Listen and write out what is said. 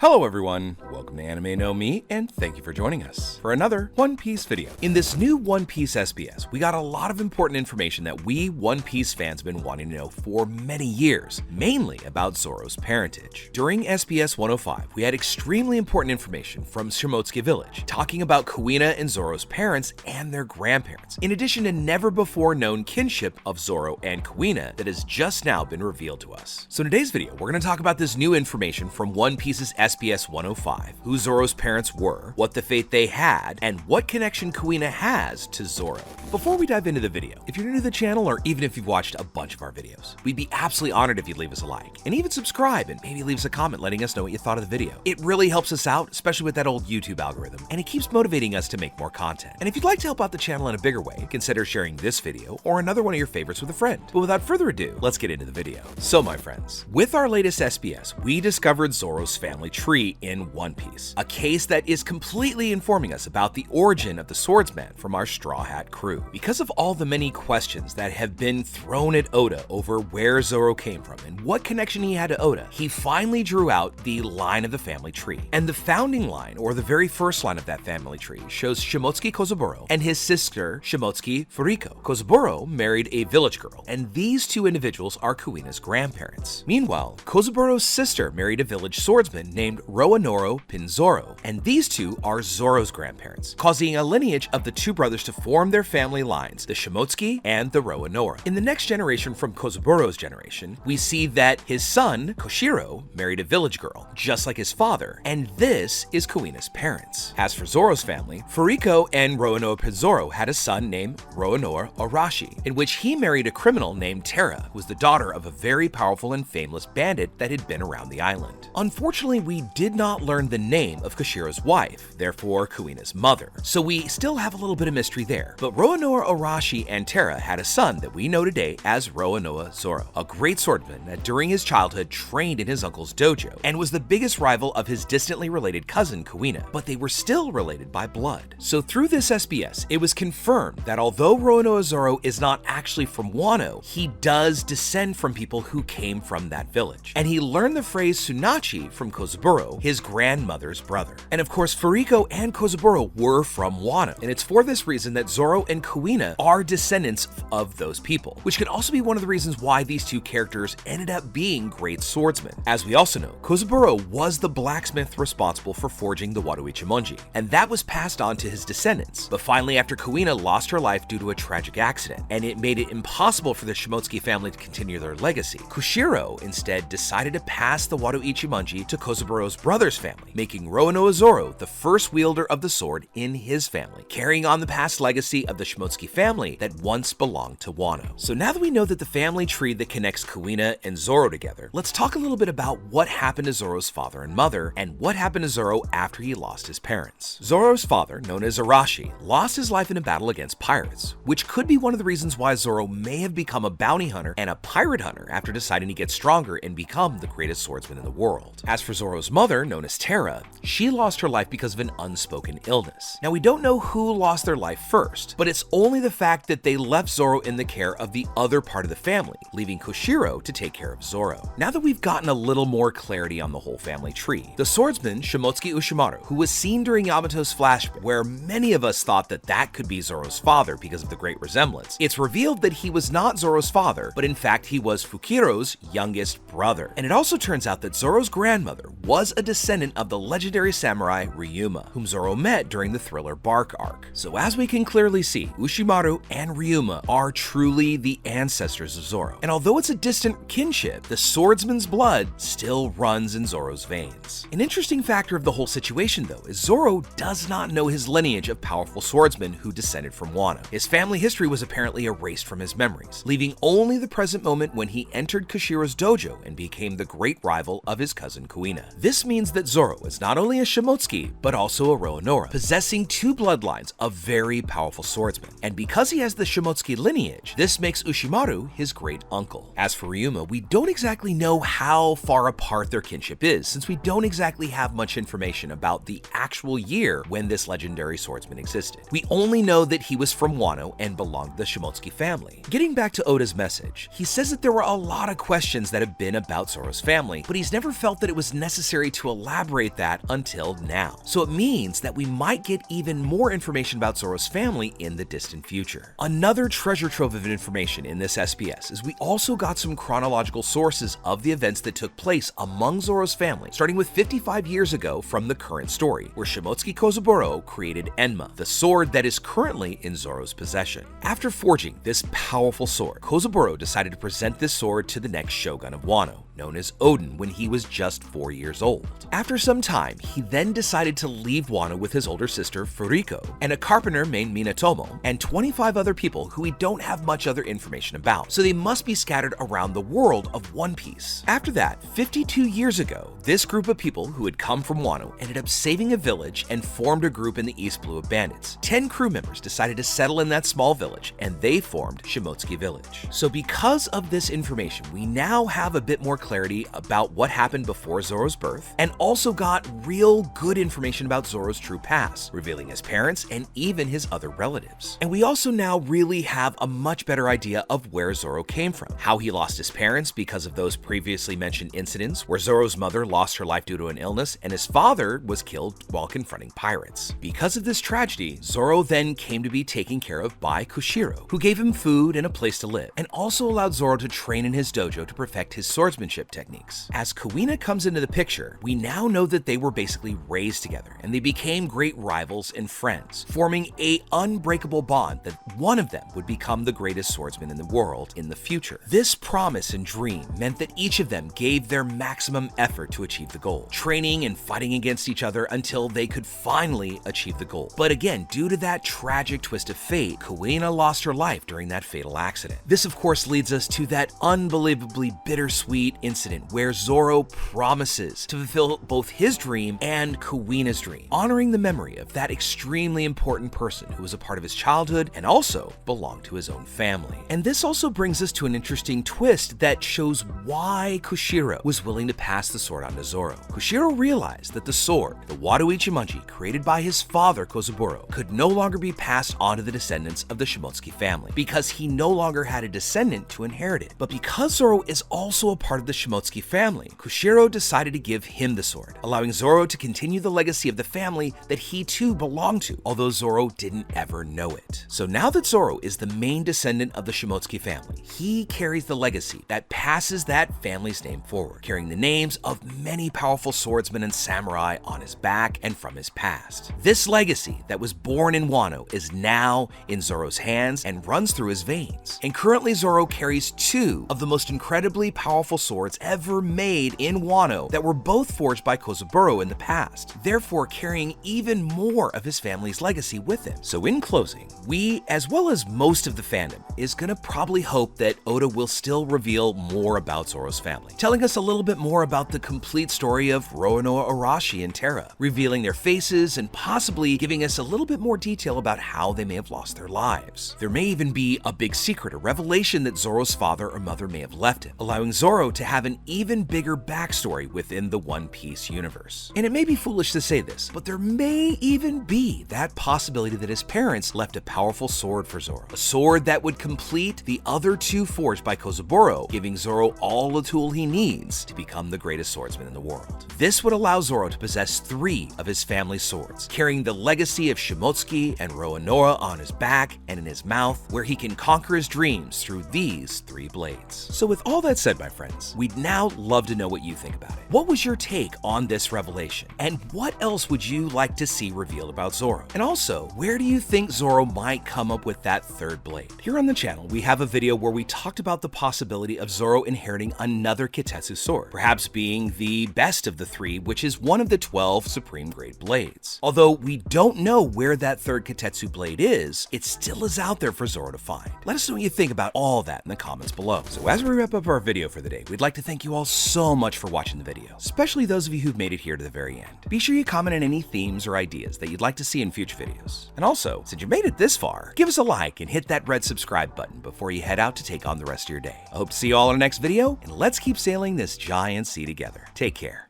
Hello everyone, welcome to Anime No Me, and thank you for joining us for another One Piece video. In this new One Piece SBS, we got a lot of important information that we One Piece fans have been wanting to know for many years, mainly about Zoro's parentage. During SBS 105, we had extremely important information from Shimotsuki Village, talking about Kuina and Zoro's parents and their grandparents, in addition to never before known kinship of Zoro and Kuina that has just now been revealed to us. So in today's video, we're going to talk about this new information from One Piece's SBS 105, who Zoro's parents were, what the fate they had, and what connection Kuina has to Zoro. Before we dive into the video, if you're new to the channel or even if you've watched a bunch of our videos, we'd be absolutely honored if you'd leave us a like, and even subscribe and maybe leave us a comment letting us know what you thought of the video. It really helps us out, especially with that old YouTube algorithm, and it keeps motivating us to make more content. And if you'd like to help out the channel in a bigger way, consider sharing this video or another one of your favorites with a friend. But without further ado, let's get into the video. So my friends, with our latest SBS, we discovered Zoro's family tree in One Piece, a case that is completely informing us about the origin of the swordsman from our Straw Hat crew. Because of all the many questions that have been thrown at Oda over where Zoro came from and what connection he had to Oda, he finally drew out the line of the family tree. And the founding line, or the very first line of that family tree, shows Shimotsuki Kozaburo and his sister Shimotsuki Furiko. Kozaburo married a village girl, and these two individuals are Kuina's grandparents. Meanwhile, Kozaburo's sister married a village swordsman named Roanouro Zoro, and these two are Zoro's grandparents, causing a lineage of the two brothers to form their family lines, the Shimotsuki and the Roanouro. In the next generation from Kozaburo's generation, we see that his son, Koshiro, married a village girl, just like his father, and this is Kuina's parents. As for Zoro's family, Furiko and Roanouro Zoro had a son named Roanouro Arashi, in which he married a criminal named Tara, who was the daughter of a very powerful and fameless bandit that had been around the island. Unfortunately, we did not learn the name of Koshiro's wife, therefore Kuina's mother, so we still have a little bit of mystery there. But Roanouro Arashi and Tara had a son that we know today as Roanouro Zoro, a great swordsman that during his childhood trained in his uncle's dojo and was the biggest rival of his distantly related cousin Kuina, but they were still related by blood. So through this SBS, it was confirmed that although Roanouro Zoro is not actually from Wano, he does descend from people who came from that village, and he learned the phrase Tsunachi from Kozaburo, his grandmother's brother. And of course, Furiko and Kozaburo were from Wano, and it's for this reason that Zoro and Kuina are descendants of those people, which could also be one of the reasons why these two characters ended up being great swordsmen. As we also know, Kozaburo was the blacksmith responsible for forging the Wado Ichimonji, and that was passed on to his descendants. But finally, after Kuina lost her life due to a tragic accident, and it made it impossible for the Shimotsuki family to continue their legacy, Koshiro instead decided to pass the Wado Ichimonji to Kozaburo's brother's family, making Roanouro Zoro the first wielder of the sword in his family, carrying on the past legacy of the Shimotsuki family that once belonged to Wano. So now that we know that the family tree that connects Kuina and Zoro together, let's talk a little bit about what happened to Zoro's father and mother, and what happened to Zoro after he lost his parents. Zoro's father, known as Arashi, lost his life in a battle against pirates, which could be one of the reasons why Zoro may have become a bounty hunter and a pirate hunter after deciding to get stronger and become the greatest swordsman in the world. As for Zoro's mother, known as Tara, she lost her life because of an unspoken illness. Now, we don't know who lost their life first, but it's only the fact that they left Zoro in the care of the other part of the family, leaving Koshiro to take care of Zoro. Now that we've gotten a little more clarity on the whole family tree, the swordsman Shimotsuki Ushimaru, who was seen during Yamato's flashback, where many of us thought that that could be Zoro's father because of the great resemblance, it's revealed that he was not Zoro's father, but in fact he was Fukiro's youngest brother. And it also turns out that Zoro's grandmother was a descendant of the legendary samurai Ryuma, whom Zoro met during the Thriller Bark arc. So as we can clearly see, Ushimaru and Ryuma are truly the ancestors of Zoro. And although it's a distant kinship, the swordsman's blood still runs in Zoro's veins. An interesting factor of the whole situation, though, is Zoro does not know his lineage of powerful swordsmen who descended from Wano. His family history was apparently erased from his memories, leaving only the present moment when he entered Koshiro's dojo and became the great rival of his cousin Kuina. This means that Zoro is not only a Shimotsuki, but also a Roanouro, possessing two bloodlines of very powerful swordsmen. And because he has the Shimotsuki lineage, this makes Ushimaru his great uncle. As for Ryuma, we don't exactly know how far apart their kinship is, since we don't exactly have much information about the actual year when this legendary swordsman existed. We only know that he was from Wano and belonged to the Shimotsuki family. Getting back to Oda's message, he says that there were a lot of questions that have been about Zoro's family, but he's never felt that it was necessary necessary to elaborate that until now. So it means that we might get even more information about Zoro's family in the distant future. Another treasure trove of information in this SPS is we also got some chronological sources of the events that took place among Zoro's family, starting with 55 years ago from the current story, where Shimotsuki Kozaburo created Enma, the sword that is currently in Zoro's possession. After forging this powerful sword, Kozaburo decided to present this sword to the next shogun of Wano, known as Odin, when he was just 4 years old. After some time, he then decided to leave Wano with his older sister Furiko, and a carpenter named Minatomo, and 25 other people who we don't have much other information about, so they must be scattered around the world of One Piece. After that, 52 years ago, this group of people who had come from Wano ended up saving a village and formed a group in the East Blue of Bandits. 10 crew members decided to settle in that small village, and they formed Shimotsuki Village. So because of this information, we now have a bit more clarity about what happened before Zoro's birth, and also got real good information about Zoro's true past, revealing his parents and even his other relatives. And we also now really have a much better idea of where Zoro came from, how he lost his parents because of those previously mentioned incidents, where Zoro's mother lost her life due to an illness and his father was killed while confronting pirates. Because of this tragedy, Zoro then came to be taken care of by Kushiro, who gave him food and a place to live, and also allowed Zoro to train in his dojo to perfect his swordsmanship techniques. As Kuina comes into the picture, we now know that they were basically raised together, and they became great rivals and friends, forming an unbreakable bond that one of them would become the greatest swordsman in the world in the future. This promise and dream meant that each of them gave their maximum effort to achieve the goal, training and fighting against each other until they could finally achieve the goal. But again, due to that tragic twist of fate, Kuina lost her life during that fatal accident. This of course leads us to that unbelievably bittersweet incident where Zoro promises to fulfill both his dream and Kuina's dream, honoring the memory of that extremely important person who was a part of his childhood and also belonged to his own family. And this also brings us to an interesting twist that shows why Kushiro was willing to pass the sword on to Zoro. Kushiro realized that the sword, the Wado Ichimonji, created by his father Kozaburo, could no longer be passed on to the descendants of the Shimotsuki family, because he no longer had a descendant to inherit it. But because Zoro is also a part of the Shimotsuki family, Kushiro decided to give him the sword, allowing Zoro to continue the legacy of the family that he too belonged to, although Zoro didn't ever know it. So now that Zoro is the main descendant of the Shimotsuki family, he carries the legacy that passes that family's name forward, carrying the names of many powerful swordsmen and samurai on his back and from his past. This legacy that was born in Wano is now in Zoro's hands and runs through his veins. And currently Zoro carries two of the most incredibly powerful swords ever made in Wano that were both forged by Kozaburo in the past, therefore carrying even more of his family's legacy with him. So in closing, we, as well as most of the fandom, is gonna probably hope that Oda will still reveal more about Zoro's family, telling us a little bit more about the complete story of Roronoa Arashi and Terra, revealing their faces and possibly giving us a little bit more detail about how they may have lost their lives. There may even be a big secret, a revelation that Zoro's father or mother may have left him, allowing Zoro to have an even bigger backstory within the One Piece universe. And it may be foolish to say this, but there may even be that possibility that his parents left a powerful sword for Zoro, a sword that would complete the other two forged by Kozaburo, giving Zoro all the tool he needs to become the greatest swordsman in the world. This would allow Zoro to possess 3 of his family's swords, carrying the legacy of Shimotsuki and Roronoa on his back and in his mouth, where he can conquer his dreams through these 3 blades. So with all that said, my friends, we'd now love to know what you think about it. What was your take on this revelation? And what else would you like to see revealed about Zoro? And also, where do you think Zoro might come up with that 3rd blade? Here on the channel, we have a video where we talked about the possibility of Zoro inheriting another Kitetsu sword, perhaps being the best of the 3, which is one of the 12 supreme grade blades. Although we don't know where that 3rd Kitetsu blade is, it still is out there for Zoro to find. Let us know what you think about all that in the comments below. So as we wrap up our video for the day, we'd like to thank you all so much for watching the video, especially those of you who've made it here to the very end. Be sure you comment on any themes or ideas that you'd like to see in future videos. And also, since you made it this far, give us a like and hit that red subscribe button before you head out to take on the rest of your day. I hope to see you all in our next video, and let's keep sailing this giant sea together. Take care.